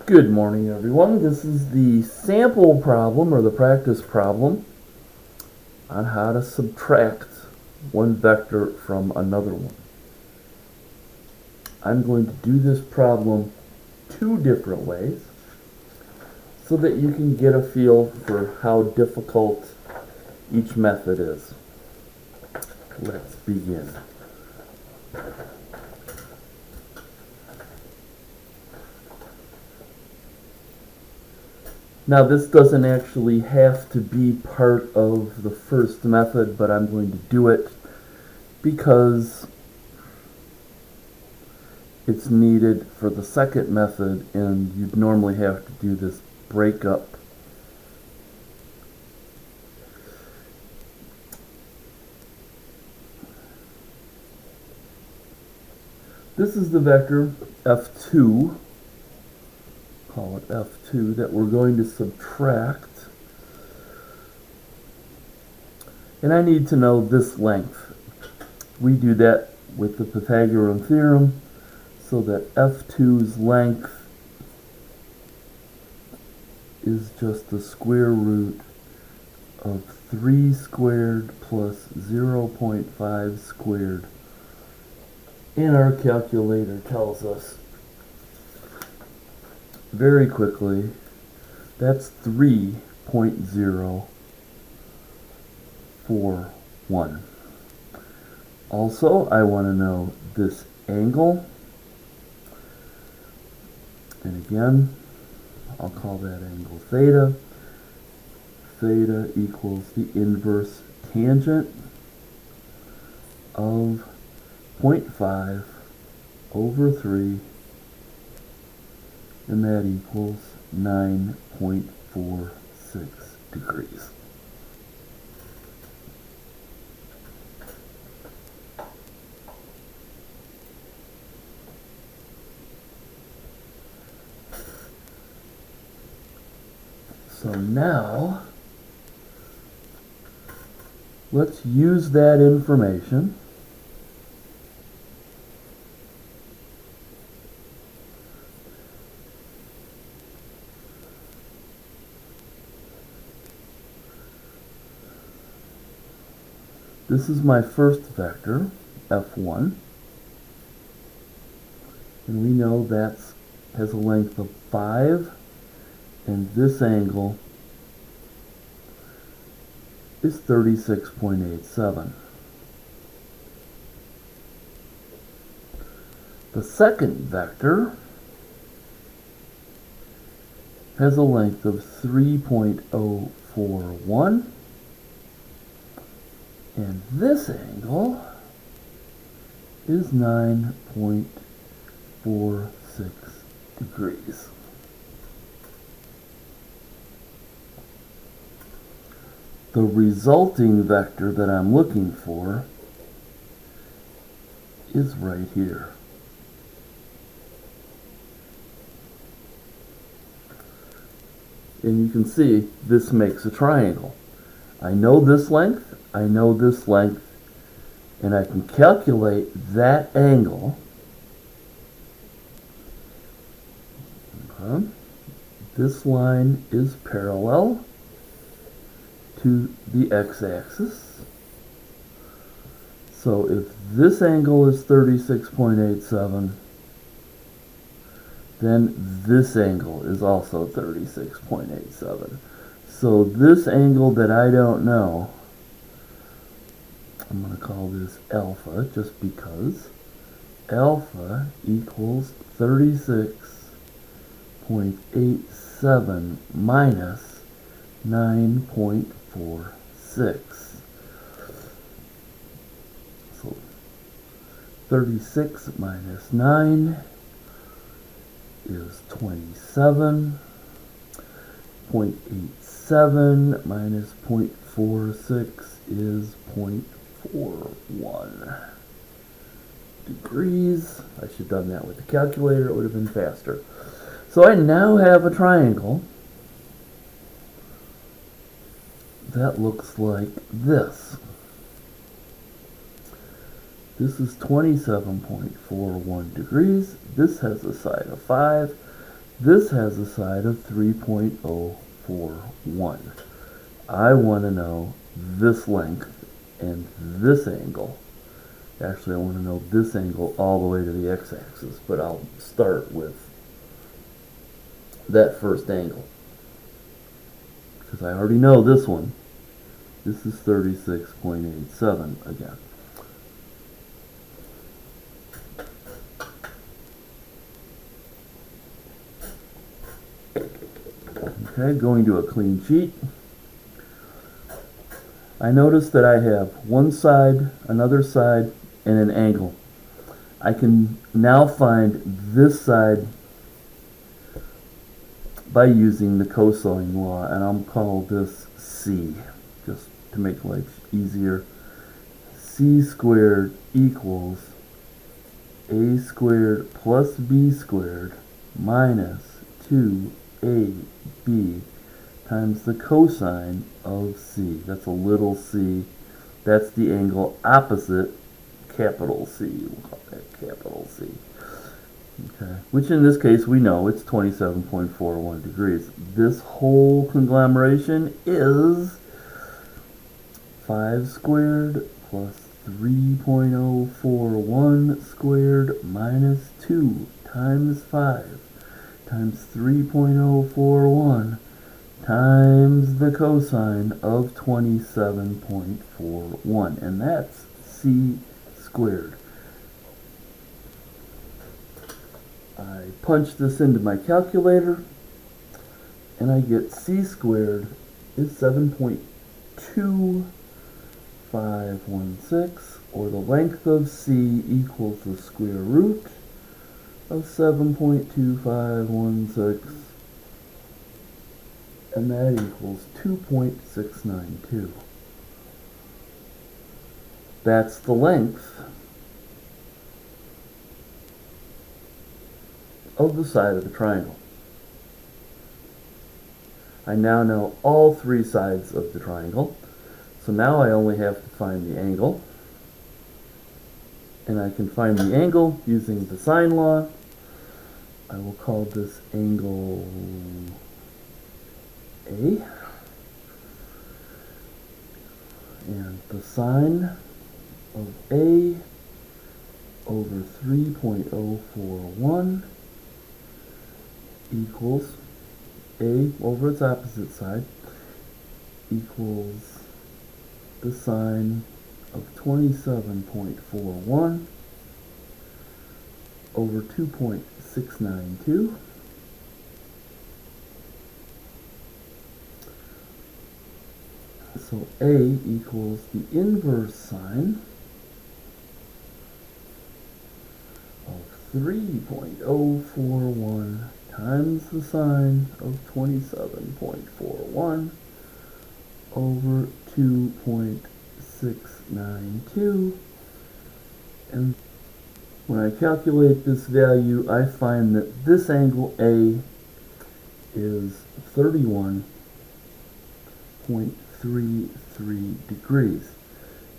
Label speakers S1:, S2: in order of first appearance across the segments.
S1: Good morning, everyone. This is the sample problem, or the practice problem, on how to subtract one vector from another one. I'm going to do this problem two different ways so that you can get a feel for how difficult each method is. Let's begin. Now, this doesn't actually have to be part of the first method, but I'm going to do it because it's needed for the second method, and you'd normally have to do this breakup. This is the vector f2. Call it f2, that we're going to subtract, and I need to know this length. We do that with the Pythagorean theorem, so that f2's length is just the square root of 3 squared plus 0.5 squared, and our calculator tells us very quickly that's 3.041. Also, I want to know this angle, and again, I'll call that angle theta. Theta equals the inverse tangent of 0.5 over 3, and that equals 9.46 degrees. So now, let's use that information This is my first vector, f1, and we know that has a length of 5, and this angle is 36.87. The second vector has a length of 3.041, and this angle is 9.46 degrees. The resulting vector that I'm looking for is right here. And you can see this makes a triangle. I know this length, I know this length, and I can calculate that angle. This line is parallel to the x-axis. So if this angle is 36.87, then this angle is also 36.87. So this angle that I don't know, I'm going to call this alpha just because. Alpha equals 36.87 minus 9.46. So 36 minus 9 is 27. 0.87 minus 0.46 is 0.41 degrees. I should have done that with the calculator, it would have been faster. So I now have a triangle that looks like this. This is 27.41 degrees. This has a side of 5. This has a side of 3.041. I want to know this length and this angle. Actually, I want to know this angle all the way to the x-axis, but I'll start with that first angle, because I already know this one. This is 36.87 again. Okay, going to a clean sheet. I notice that I have one side, another side, and an angle. I can now find this side by using the cosine law, and I'll call this C, just to make life easier. C squared equals A squared plus B squared minus 2AB times the cosine of C. That's a little c. That's the angle opposite capital C. We'll call that capital C. Okay. Which in this case we know it's 27.41 degrees. This whole conglomeration is 5 squared plus 3.041 squared minus 2 times 5 times 3.041 times the cosine of 27.41, and that's C squared. I punch this into my calculator, and I get C squared is 7.2516, or the length of C equals the square root of 7.2516, and that equals 2.692. That's the length of the side of the triangle. I now know all three sides of the triangle, so now I only have to find the angle, and I can find the angle using the sine law. I will call this angle A, and the sine of A over 3.041 equals A over its opposite side equals the sine of 27.41 over 2.692. So A equals the inverse sine of 3.041 times the sine of 27.41 over 2.692. And when I calculate this value, I find that this angle A is 31.33 degrees.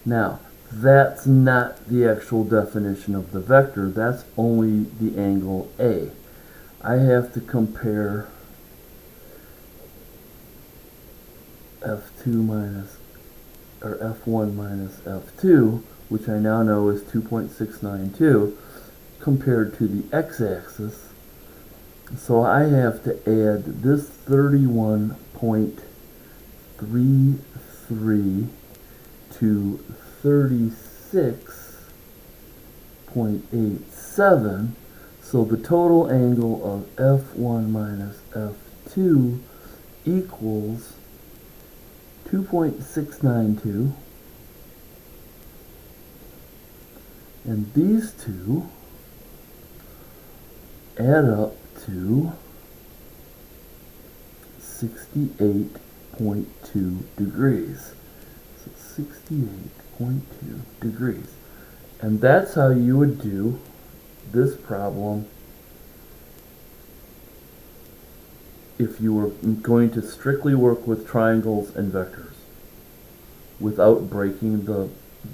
S1: Now, that's not the actual definition of the vector. That's only the angle A. I have to compare F2 minus, or F1 minus F2, which I now know is 2.692, compared to the x-axis. So I have to add this 31.33 to 36.87. So the total angle of F1 minus F2 equals 2.692, and these two add up to 68.2 degrees. So 68.2 degrees. And that's how you would do this problem if you were going to strictly work with triangles and vectors without breaking the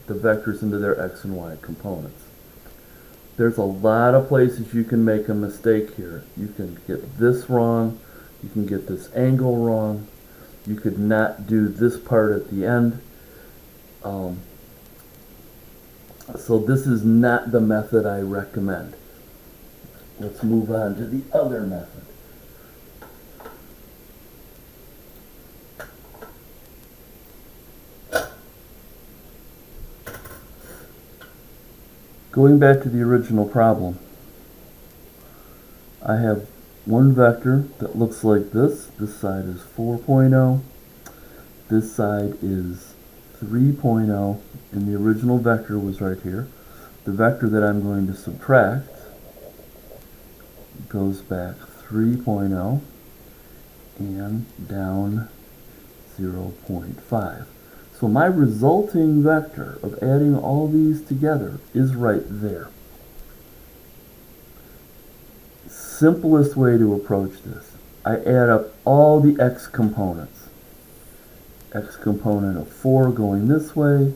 S1: vectors into their x and y components. There's a lot of places you can make a mistake here. You can get this wrong. You can get this angle wrong. You could not do this part at the end. So this is not the method I recommend. Let's move on to the other method. Going back to the original problem, I have one vector that looks like this. This side is 4.0. This side is 3.0, and the original vector was right here. The vector that I'm going to subtract goes back 3.0 and down 0.5. So my resulting vector of adding all these together is right there. Simplest way to approach this, I add up all the x components. X component of 4 going this way,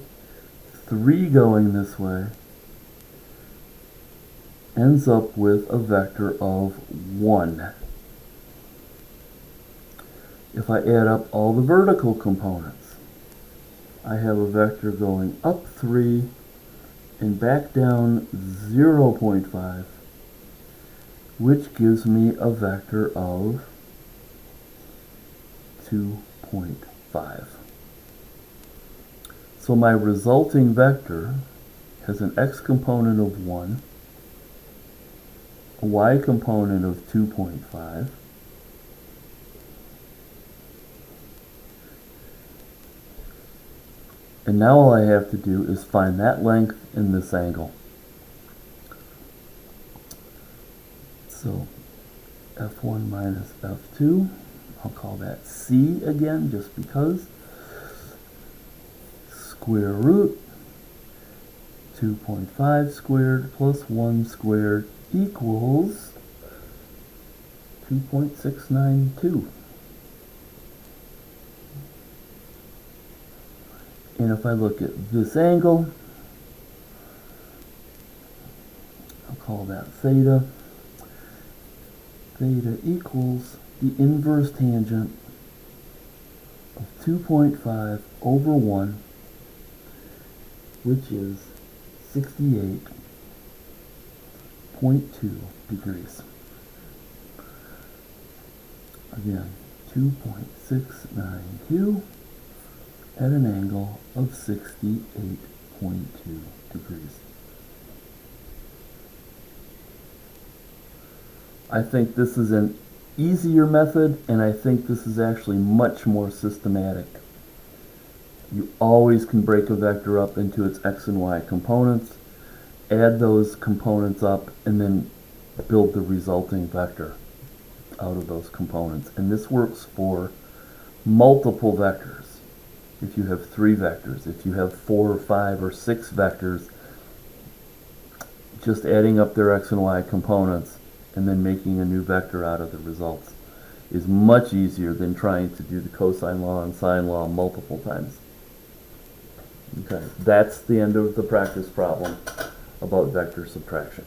S1: 3 going this way, ends up with a vector of 1. If I add up all the vertical components, I have a vector going up 3 and back down 0.5, which gives me a vector of 2.5. So my resulting vector has an x component of 1, a y component of 2.5, and now all I have to do is find that length in this angle. So f1 minus f2, I'll call that c again just because. Square root 2.5 squared plus 1 squared equals 2.692. And if I look at this angle, I'll call that theta. Theta equals the inverse tangent of 2.5 over 1, which is 68.2 degrees. Again, 2.692 at an angle of 68.2 degrees. I think this is an easier method, and I think this is actually much more systematic. You always can break a vector up into its x and y components, add those components up, and then build the resulting vector out of those components. And this works for multiple vectors. If you have 3 vectors, if you have 4 or 5 or 6 vectors, just adding up their x and y components and then making a new vector out of the results is much easier than trying to do the cosine law and sine law multiple times. Okay, that's the end of the practice problem about vector subtraction.